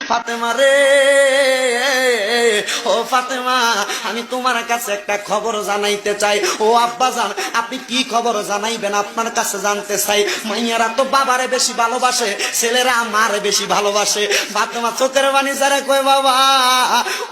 ফাতেমা রে, ও ফাতেমা, আমি তোমার কাছে একটা খবর জানাইতে চাই। ও আব্বাজান, আপনি কি খবর জানাইবেন? আপনার কাছে জানতে চাই। মাইয়ারা তো বাবারে বেশি ভালোবাসে, ছেলেরা মারে বেশি ভালোবাসে। ফাতেমা চোখের পানি ছেড়ে কয়, বাবা,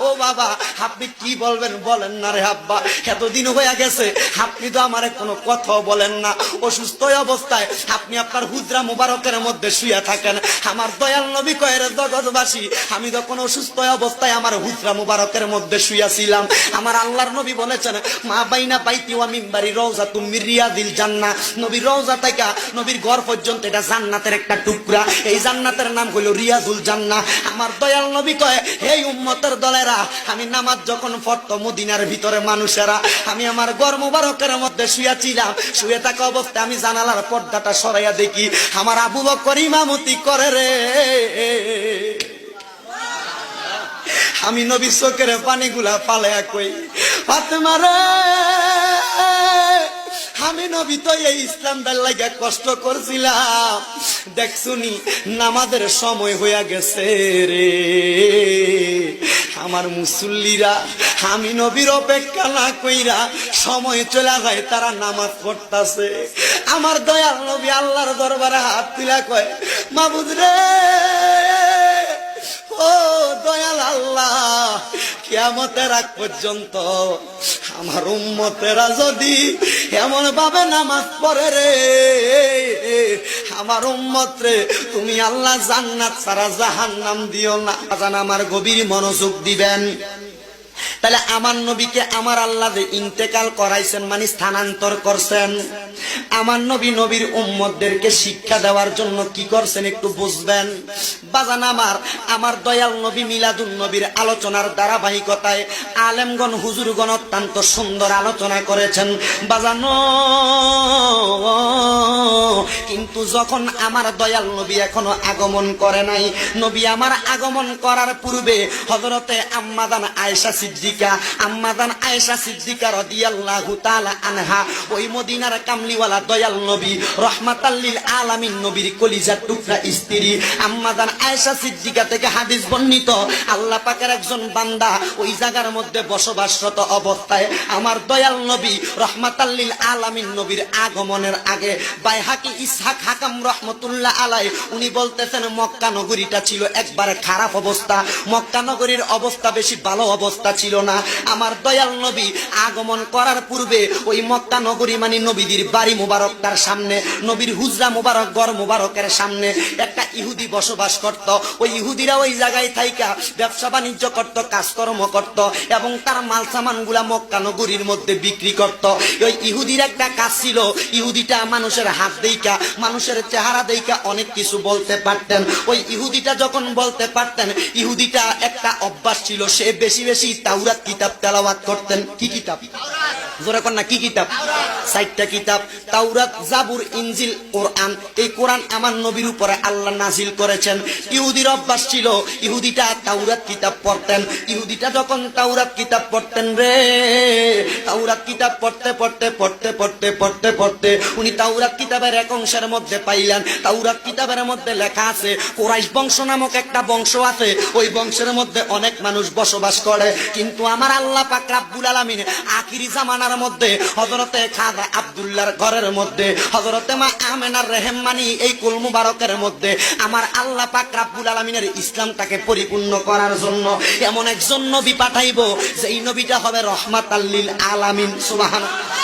ও বাবা, আপনি কি বলবেন বলেন না রে আব্বা। এতদিন হয়ে গেছে, আপনি তো আমারে কোনো কথাও বলেন না। অসুস্থ অবস্থায় আপনি আপনার হুজরা মুবারকের মধ্যে শুয়ে থাকেন। আমার দয়াল নবী কয়, রে জগৎবাসী, আমি যখন অসুস্থ অবস্থায় আমার হুজরা মুবারকের মধ্যে শুয়েছিলাম, আমার আল্লাহর নবী বলেছেন, মা বাইনা বাইতি ওয়া মিম্বারি রওজাতুম মির রিয়াদিল জান্নাহ। নবীর রওজা থেকে নবীর ঘর পর্যন্ত এটা জান্নাতের একটা টুকরা। এই জান্নাতের নাম হলো রিয়াজুল জান্নাহ। আমার দয়াল নবী কয়, এই উম্মতের দলেরা, আমি নামাজ যখন পড়তো মদিনার ভিতরে মানুষেরা, আমি আমার ঘর মুবারকের মধ্যে শুয়েছিলাম। শুয়ে থাকা অবস্থায় আমি জানালার পর্দাটা সরাইয়া দেখি আমার আবু বকর ইমামতি করে রে। আমি নবী চোখের পানিগুলা পালায়া কই, ফাতেমা রে, আমি নবী তো এই ইসলামটার লাগা কষ্ট করছিলাম, দেখছুনি নামাজের সময় হইয়া গেছে রে। আমার মুসল্লিরা আমি নবীর অপেক্ষা না কইরা সময় চলে যায়, তারা নামাজ পড়তাছে। আমার দয়াল নবী আল্লাহর দরবারে হাত তুলা কয়, মাবুদ রে, ও দয়াল আল্লাহ, কিয়ামতের আগ পর্যন্ত আমার উম্মতেরা যদি এমন ভাবে নামাজ পড়ে রে, আমার উম্মত রে, তুমি আল্লাহ জান্নাত ছাড়া জাহান্নাম দিও না। আমার গভীর মনোযোগ দিবেন। তাহলে আমার নবীকে আমার আল্লাহ যে ইন্তেকাল করাইছেন, মানে স্থানান্তর করছেন, আমার নবী নবীর উম্মতদেরকে শিক্ষা দেওয়ার জন্য কি করছেন একটু বুঝবেন। বাজান আমার দয়াল নবী মিলাদুন নবীর আলোচনার ধারাবাহিকতায় আলেমগণ হুজুরগণ অত্যন্ত সুন্দর আলোচনা করেছেন বাজানো। কিন্তু যখন আমার দয়াল নবী এখনো আগমন করে নাই, নবী আমার আগমন করার পূর্বে হযরতে আম্মাদান আয়েশা সিদ্দিকা, আম্মাদান আয়েশা সিদ্দিকা রাদিয়াল্লাহু তাআলা আনহা, ওই মদিনার কামলিওয়ালা দয়াল নবী রাহমাতাল লিল আলামিন নবীর কলিজার টুকরা স্ত্রী আম্মাদান আয়েশা সিদ্দিকা থেকে হাদিস বর্ণিত, আল্লাহ পাকের একজন বান্দা ওই জায়গার মধ্যে বসবাসরত অবস্থায় আমার দয়াল নবী রাহমাতাল লিল আলামিন নবীর আগমনের আগে বাইহাকি ইসহাক হাকাম রাহমাতুল্লাহ আলাইহি উনি বলতেছেন, মক্কা নগরীটা ছিল একবারে খারাপ অবস্থা, মক্কা নগরীর অবস্থা বেশি ভালো অবস্থা ছিল না। আমার দয়াল নবী আগমন করার পূর্বে ওই মক্কা নগরী মানে নবীদের বাড়ি মুবারক, তার সামনে নবীর হুজরা মুবারক, ঘর মুবারকের সামনে একটা ইহুদি বসবাস করত। ওই ইহুদিরা ওই জায়গায় থাইকা ব্যবসা বাণিজ্য করত, কাজকর্ম করত এবং তার মাল সামান গুলা মক্কা নগরীর মধ্যে বিক্রি করত। ওই ইহুদির একটা কাজ ছিল, ইহুদিটা মানুষের হাত দেইকা, মানুষের চেহারা দেইকা অনেক কিছু বলতে পারতেন। ওই ইহুদিটা যখন বলতে পারতেন, ইহুদিটা একটা অভ্যাস ছিল, সে বেশি বেশি তাওরাত কিতাব তেলাওয়াত করতেন। কি কিতাব? জোরে কর না, কি কিতাব? 4টা কিতাব, তাওরাত, জাবুর, ইনজিল, কোরআন। এই কোরআন আমার নবীর উপরে আল্লাহ নাজিল করেছেন। ইহুদির অভ্যাস ছিল, ইহুদিটা তাওরাত কিতাব পড়তেন। ইহুদিটা যখন তাওরাত কিতাব পড়তেন রে, তাওরাত কিতাব পড়তে পড়তে পড়তে পড়তে পড়তে পড়তে উনি তাওরাত কিতাবের এক অংশের মধ্যে পাইলেন, তাওরাত কিতাবের মধ্যে লেখা আছে কুরাইশ বংশ নামক একটা বংশ আছে, ওই বংশের মধ্যে অনেক মানুষ বসবাস করে। কিন্তু আমার আল্লাহ পাক রব্বুল আলামিন আখিরি জামানার মধ্যে হযরতে খাজা আব্দুল্লাহর ঘরের মধ্যে, হযরতে মা আমেনার রেহমানি এই কুল মুবারকের মধ্যে আমার আল্লাহ পাক রব্বুল আলামিনের ইসলামটাকে পরিপূর্ণ করার জন্য এমন একজন নবী পাঠাইবো, যেই নবীটা হবে রাহমাতাল লিল আলামিন। সুবহানাল্লাহ।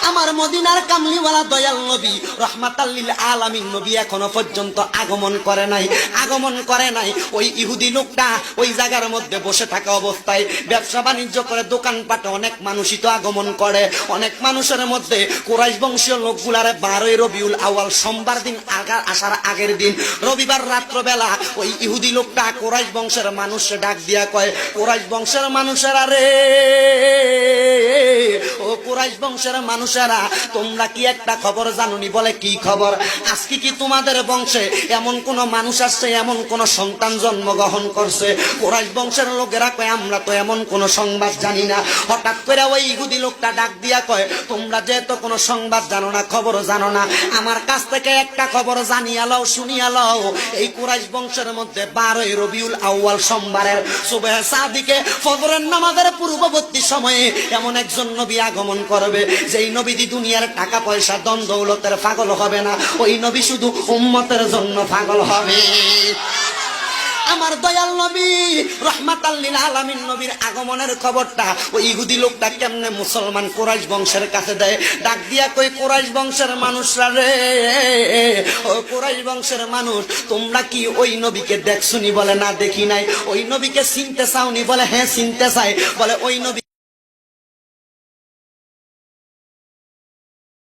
আমার মদিনার কামলিওয়ালা দয়াল নবী রাহমাতাল লিল আলামিন নবী এখনো পর্যন্ত আগমন করে নাই, আগমন করে নাই। ওই ইহুদি লোকটা ওই জায়গার মধ্যে বসে থাকা অবস্থায় ব্যবসা বাণিজ্য করে, দোকানপাটে অনেক মানুষই তো আগমন করে। অনেক মানুষের মধ্যে কুরাইশ বংশীয় লোকগুলারে 12ই রবিউল আউয়াল সোমবার দিন আসার আগের দিন রবিবার রাত্রবেলা ওই ইহুদি লোকটা কুরাইশ বংশের মানুষে ডাক দিয়া কয়, কুরাইশ বংশের মানুষেরা রে, ও কুরাইশ বংশের মানুষেরা তোমরা কি একটা খবর জানোনি? বলে কি খবর? আজকে কি তোমাদের বংশে এমন কোন মানুষ আসছে, এমন কোন সন্তান জন্মগ্রহণ করছে? কুরাইশ বংশের লোকেরা কয় আমরা তো এমন কোন সংবাদ জানি না। হঠাৎ করে ওই ইহুদি লোকটা ডাক দিয়া কয় তোমরা যেহেতু কোনো সংবাদ জানো না, খবর জানো না, আমার কাছ থেকে একটা খবর জানিয়া লও, শুনিয়া লও। এই কুরাইশ বংশের মধ্যে 12 রবিউল আউয়াল সোমবারের সুবহে সাদিকে ফজরের নামাজের পূর্ববর্তী সময়ে এমন একজন নবী আগমন করবে, যেই নবীদি দুনিয়ার টাকা পয়সা ধন দৌলতের পাগল হবে না, ওই নবী শুধু উম্মতের জন্য পাগল হবে। আমার দয়াল নবী রহমাতাল লিল আলামিন নবীর আগমনের খবরটা ওই ইহুদি লোকটা কেমনে মুসলমান কুরাইশ বংশের কাছে দেয়? ডাক দিয়া কই কুরাইশ বংশের মানুষরা রে, ও কুরাইশ বংশের মানুষ, তোমরা কি ওই নবীকে দেখছনি? বলে না দেখি নাই। ওই নবীকে চিনতে চাওনি? বলে হ্যাঁ চিনতে চাই। বলে ওই নবী